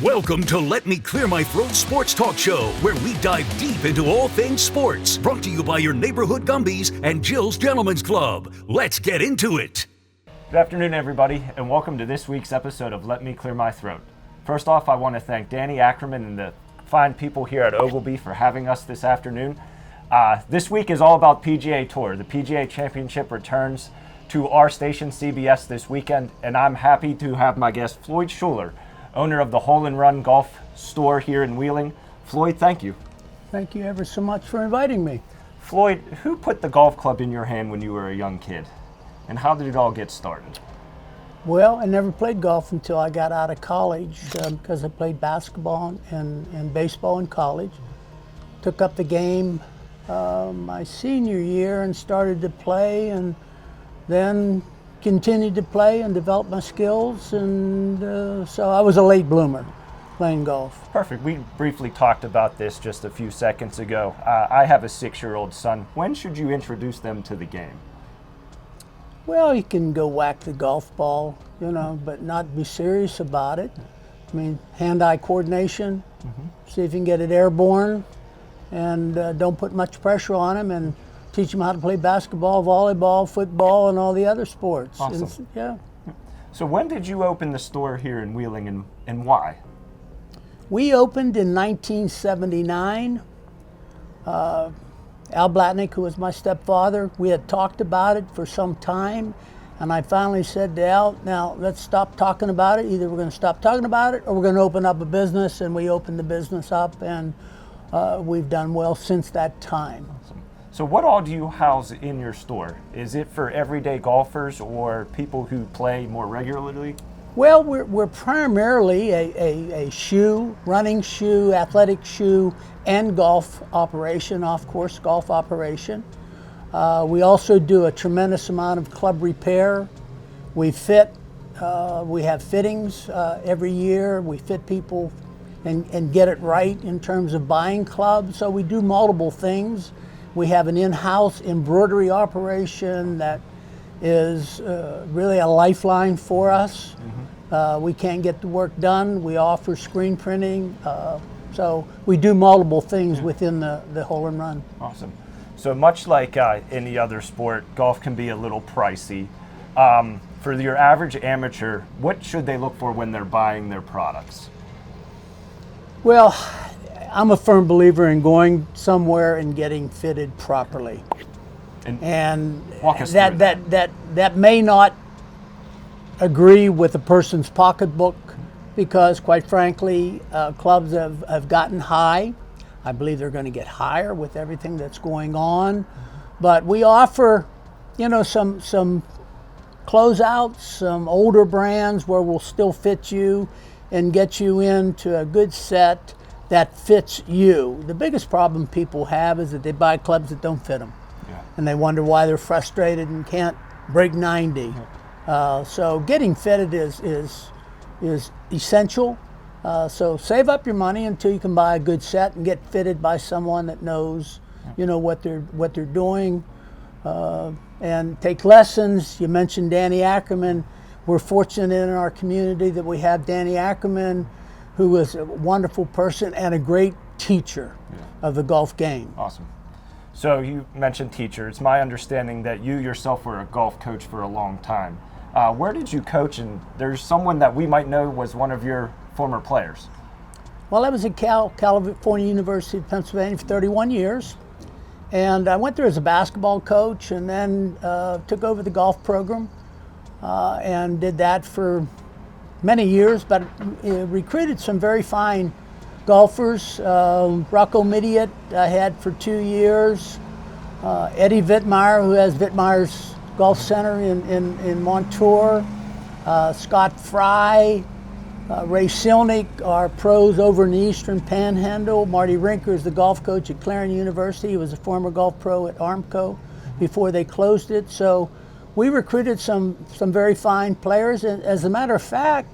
Welcome to Let Me Clear My Throat Sports Talk Show, where we dive deep into all things sports. Brought to you by your neighborhood Gumbies and Jill's Gentlemen's Club. Let's get into it. Good afternoon, everybody, and welcome to this week's episode of Let Me Clear My Throat. First off, I want to thank Danny Ackerman and the fine people here at Ogilvy for having us this afternoon. This week is all about PGA Tour. The PGA Championship returns to our station, CBS, this weekend, and I'm happy to have my guest, Floyd Shuler, owner of the Hole and Run Golf Store here in Wheeling. Floyd, thank you. Thank you ever so much for inviting me. Floyd, who put the golf club in your hand when you were a young kid, and how did it all get started? Well, I never played golf until I got out of college because I played basketball and baseball in college. Took up the game my senior year and started to play, and then continued to play and develop my skills, and so I was a late bloomer playing golf. Perfect. We briefly talked about this just a few seconds ago. I have a 6-year-old son. When should you introduce them to the game? Well, you can go whack the golf ball, but not be serious about it. I mean, hand-eye coordination, see if you can get it airborne, and don't put much pressure on him, and teach them how to play basketball, volleyball, football, and all the other sports. Awesome. Yeah. So when did you open the store here in Wheeling, and why? We opened in 1979. Al Blatnick, who was my stepfather, we had talked about it for some time, and I finally said to Al, now let's stop talking about it. Either we're going to stop talking about it or we're going to open up a business, and we opened the business up, and we've done well since that time. Awesome. So what all do you house in your store? Is it for everyday golfers or people who play more regularly? Well, we're primarily a shoe, running shoe, athletic shoe, and golf operation, off-course golf operation. We also do a tremendous amount of club repair. We have fittings every year. We fit people and get it right in terms of buying clubs. So we do multiple things. We have an in-house embroidery operation that is really a lifeline for us. We can't get the work done. We offer screen printing. So we do multiple things within the hole and run. Awesome. So much like any other sport, golf can be a little pricey. For your average amateur, what should they look for when they're buying their products? Well, I'm a firm believer in going somewhere and getting fitted properly. And walk us that through that may not agree with a person's pocketbook, because quite frankly, clubs have gotten high. I believe they're going to get higher with everything that's going on. But we offer, some closeouts, some older brands where we'll still fit you and get you into a good set that fits you. The biggest problem people have is that they buy clubs that don't fit them. Yeah. And they wonder why they're frustrated and can't break 90. So getting fitted is essential. So save up your money until you can buy a good set and get fitted by someone that knows, what they're doing, and take lessons. You mentioned Danny Ackerman. We're fortunate in our community that we have Danny Ackerman, who is a wonderful person and a great teacher of the golf game. Awesome. So you mentioned teacher. It's my understanding that you yourself were a golf coach for a long time. Where did you coach? And there's someone that we might know was one of your former players. Well, I was at California University of Pennsylvania for 31 years. And I went there as a basketball coach, and then took over the golf program and did that for many years, but recruited some very fine golfers. Rocco Midiot I had for 2 years. Eddie Vittmeyer, who has Vittmeyer's Golf Center in Montour. Scott Fry, Ray Silnick are pros over in the Eastern Panhandle. Marty Rinker is the golf coach at Clarion University. He was a former golf pro at Armco before they closed it. So we recruited some very fine players, and as a matter of fact,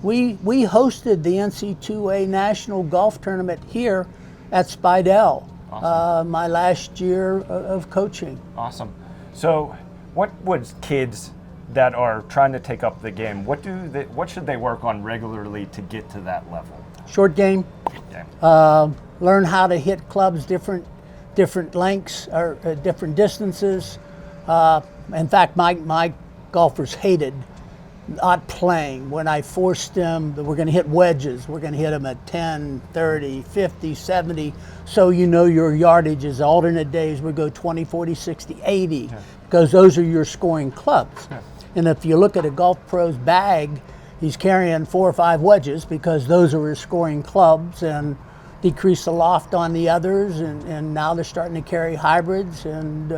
we hosted the NC2A National Golf Tournament here at Spidell. Awesome. My last year of coaching. Awesome. So what would kids that are trying to take up the game, what should they work on regularly to get to that level? short game. Okay. Learn how to hit clubs different lengths or different distances. In fact, my golfers hated not playing when I forced them that we're going to hit wedges. We're going to hit them at 10, 30, 50, 70. So you know your yardage is alternate days. We go 20, 40, 60, 80 because those are your scoring clubs. Yeah. And if you look at a golf pro's bag, he's carrying 4 or 5 wedges because those are his scoring clubs, and decrease the loft on the others. And now they're starting to carry hybrids, and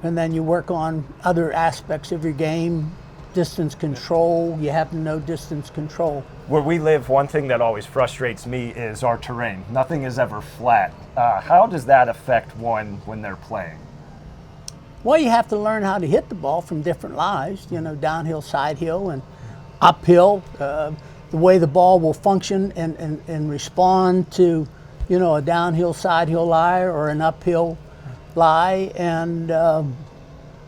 then you work on other aspects of your game. Distance control, you have to know distance control. Where we live, one thing that always frustrates me is our terrain. Nothing is ever flat. How does that affect one when they're playing? Well, you have to learn how to hit the ball from different lies, downhill, side hill, and uphill. The way the ball will function and respond to, a downhill, side hill lie or an uphill lie. And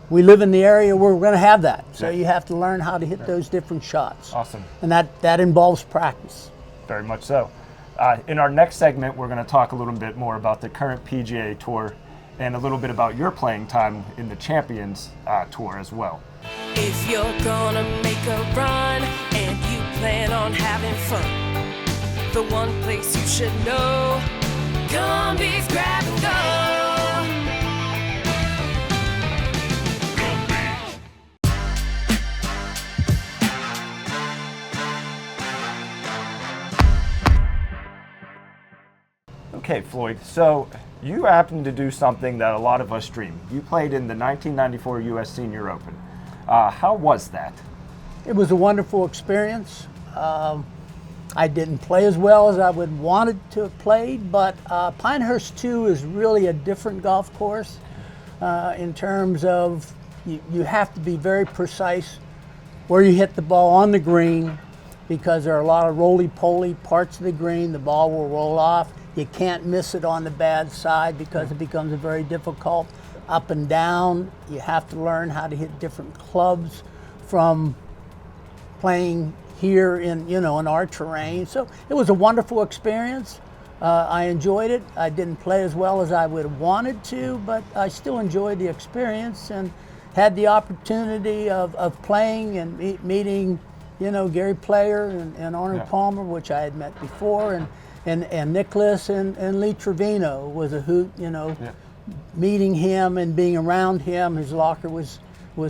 we live in the area where we're going to have that. So you have to learn how to hit those different shots. Awesome. And that involves practice. Very much so. In our next segment, we're going to talk a little bit more about the current PGA Tour and a little bit about your playing time in the Champions Tour as well. If you're going to make a run and you plan on having fun, the one place you should know, Gumby's Grab and Go. Okay, Floyd, so you happened to do something that a lot of us dream. You played in the 1994 U.S. Senior Open. How was that? It was a wonderful experience. I didn't play as well as I would wanted to have played, but Pinehurst 2 is really a different golf course in terms of you have to be very precise where you hit the ball on the green, because there are a lot of roly-poly parts of the green. The ball will roll off. You can't miss it on the bad side because it becomes a very difficult up and down. You have to learn how to hit different clubs from playing here in our terrain. So it was a wonderful experience. I enjoyed it. I didn't play as well as I would have wanted to, but I still enjoyed the experience and had the opportunity of playing and meeting, Gary Player and Arnold Palmer, which I had met before, and Nicholas and Lee Trevino was a hoot, meeting him and being around him. His locker was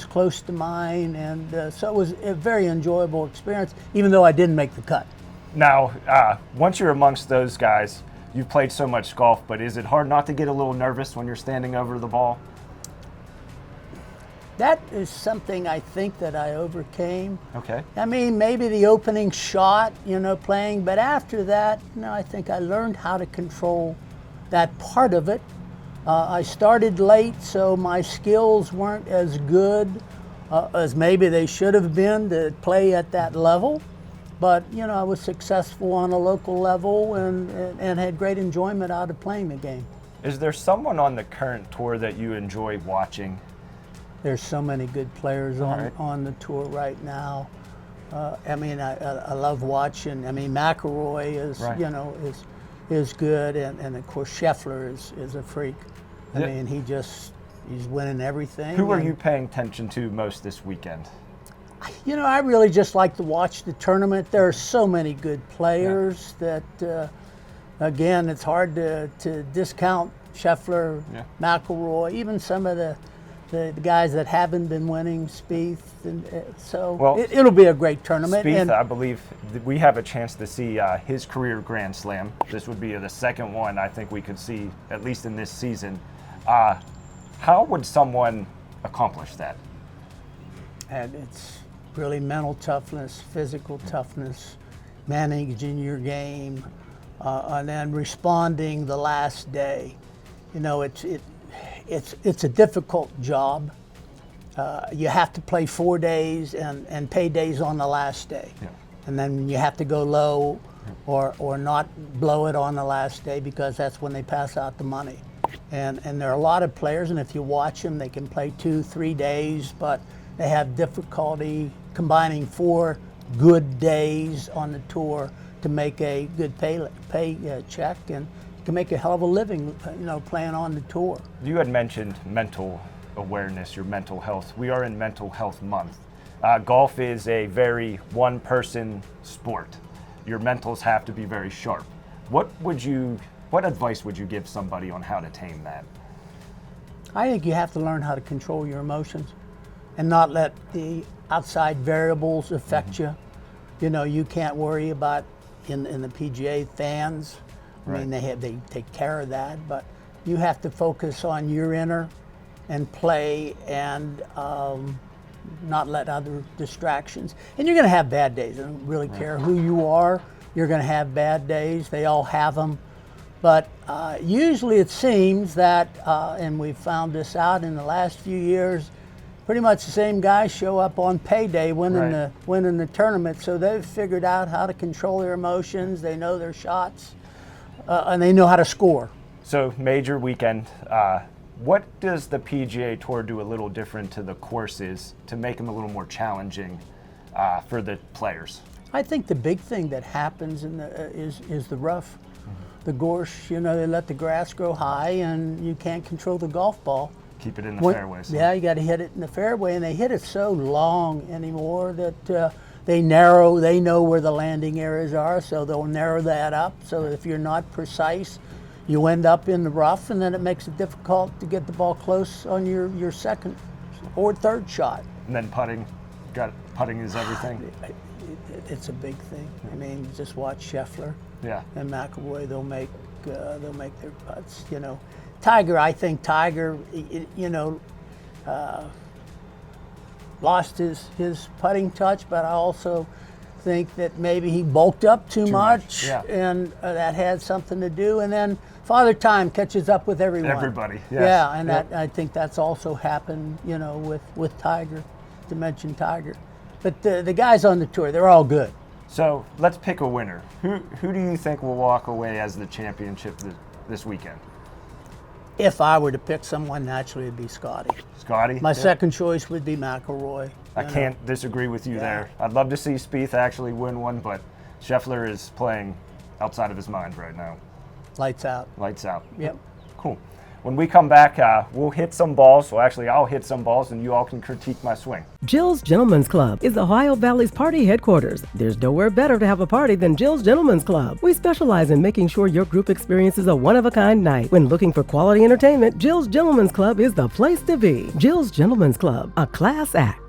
close to mine, and so it was a very enjoyable experience, even though I didn't make the cut. Now, once you're amongst those guys, you've played so much golf, but is it hard not to get a little nervous when you're standing over the ball? That is something I think that I overcame. Okay. I mean, maybe the opening shot, playing, but after that, I think I learned how to control that part of it. I started late, so my skills weren't as good as maybe they should have been to play at that level. But, I was successful on a local level and had great enjoyment out of playing the game. Is there someone on the current tour that you enjoy watching? There's so many good players on the tour right now. I love watching. McIlroy is is good, and of course Scheffler is a freak. He's winning everything. Who are you paying attention to most this weekend? I really just like to watch the tournament. There are so many good players that, again, it's hard to discount Scheffler, McIlroy, even some of the guys that haven't been winning, Spieth, and it'll be a great tournament. Spieth, I believe we have a chance to see his career Grand Slam. This would be the second one I think we could see, at least in this season. How would someone accomplish that? And it's really mental toughness, physical toughness, managing your game, and then responding the last day. It's a difficult job. You have to play 4 days and pay days on the last day. Yeah. And then you have to go low or not blow it on the last day, because that's when they pass out the money. And there are a lot of players, and if you watch them, they can play 2-3 days, but they have difficulty combining 4 good days on the tour to make a good pay check, and you can make a hell of a living, playing on the tour. You had mentioned mental awareness, your mental health. We are in Mental Health Month. Golf is a very one-person sport. Your mentals have to be very sharp. What advice would you give somebody on how to tame that? I think you have to learn how to control your emotions and not let the outside variables affect you. You can't worry about in the PGA fans. I mean, they take care of that, but you have to focus on your inner and play and not let other distractions. And you're going to have bad days. I don't really care who you are. You're going to have bad days. They all have them. But usually it seems that, and we've found this out in the last few years, pretty much the same guys show up on payday winning the tournament. So they've figured out how to control their emotions. They know their shots, and they know how to score. So major weekend. What does the PGA Tour do a little different to the courses to make them a little more challenging for the players? I think the big thing that happens is the rough. The gorse, they let the grass grow high, and you can't control the golf ball. Keep it in the fairways. Yeah, you got to hit it in the fairway, and they hit it so long anymore that they know where the landing areas are, so they'll narrow that up. So if you're not precise, you end up in the rough, and then it makes it difficult to get the ball close on your second or third shot. And then putting is everything. It's a big thing. I mean, just watch Scheffler and McIlroy. They'll make their putts. Tiger. I think Tiger, lost his putting touch, but I also think that maybe he bulked up too much. And that had something to do. And then Father Time catches up with everyone. Everybody. Yes. Yeah, and I think that's also happened. With Tiger, to mention Tiger. But the guys on the tour, they're all good. So let's pick a winner. Who do you think will walk away as the championship this weekend? If I were to pick someone, naturally it'd be Scotty. Scotty? My second choice would be McIlroy. I can't disagree with you there. I'd love to see Spieth actually win one, but Scheffler is playing outside of his mind right now. Lights out. Lights out. Yep. Cool. When we come back, we'll hit some balls. Well, actually, I'll hit some balls, and you all can critique my swing. Jill's Gentlemen's Club is Ohio Valley's party headquarters. There's nowhere better to have a party than Jill's Gentlemen's Club. We specialize in making sure your group experiences a one-of-a-kind night. When looking for quality entertainment, Jill's Gentlemen's Club is the place to be. Jill's Gentlemen's Club, a class act.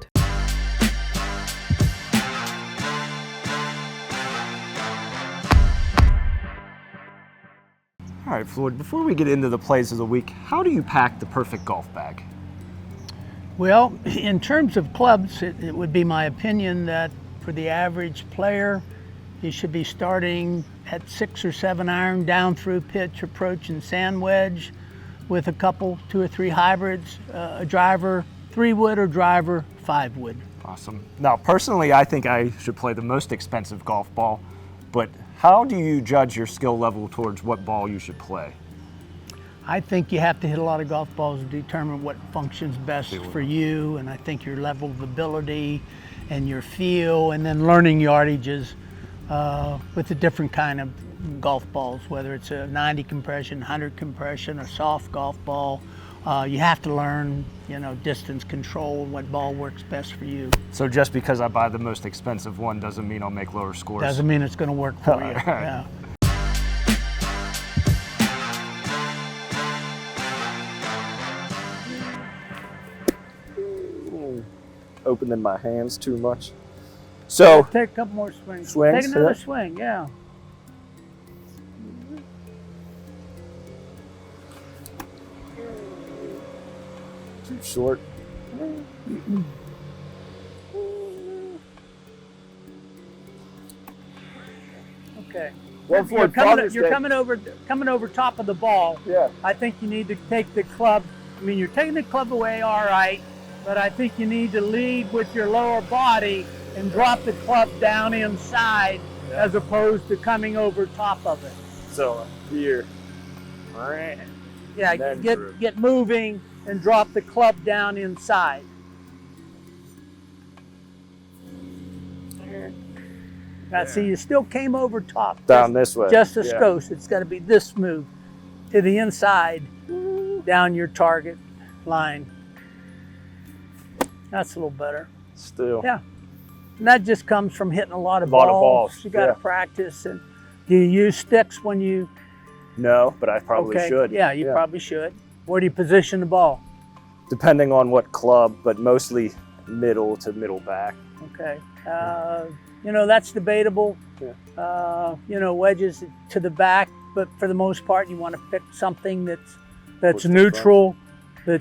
All right, Floyd, before we get into the plays of the week, how do you pack the perfect golf bag? Well, in terms of clubs, it would be my opinion that for the average player, you should be starting at 6 or 7 iron, down through pitch, approach, and sand wedge, with a couple, 2 or 3 hybrids, a driver, 3-wood or driver, 5-wood. Awesome. Now, personally, I think I should play the most expensive golf ball, but how do you judge your skill level towards what ball you should play? I think you have to hit a lot of golf balls to determine what functions best for you, and I think your level of ability and your feel, and then learning yardages with a different kind of golf balls, whether it's a 90 compression, 100 compression, a soft golf ball. You have to learn, distance control, what ball works best for you. So just because I buy the most expensive one doesn't mean I'll make lower scores? Doesn't mean it's going to work for you. Yeah. Opening my hands too much. So take a couple more swings. Swings, Take another swing, yeah. Too short. Okay. Well, You're coming over top of the ball. Yeah. I think you need to take the club. I mean, you're taking the club away all right, but I think you need to lead with your lower body and drop the club down inside as opposed to coming over top of it. So here. Yeah, get moving and drop the club down inside. See, you still came over top. Down this way. Just a skosh. It's got to be this smooth. To the inside, down your target line. That's a little better. Still. Yeah. And that just comes from hitting a lot of balls. You got to practice. And do you use sticks when you... No, but I probably should. Yeah, you probably should. Where do you position the ball? Depending on what club, but mostly middle to middle back. Okay. You know, that's debatable. Yeah. You know, wedges to the back, but for the most part, you want to pick something that's neutral,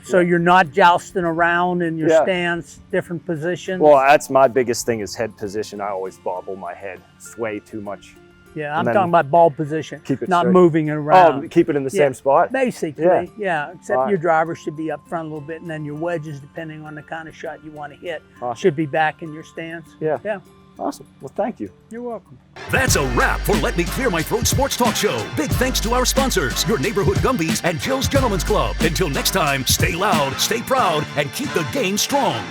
so you're not jousting around in your stance, different positions. Well, that's my biggest thing is head position. I always bobble my head, sway too much. Yeah, I'm talking about ball position, keep it not straight. Moving it around. Oh, keep it in the same spot? Basically, yeah. Except your driver should be up front a little bit, and then your wedges, depending on the kind of shot you want to hit, should be back in your stance. Yeah. Awesome. Well, thank you. You're welcome. That's a wrap for Let Me Clear My Throat Sports Talk Show. Big thanks to our sponsors, your neighborhood Gumbies and Jill's Gentlemen's Club. Until next time, stay loud, stay proud, and keep the game strong.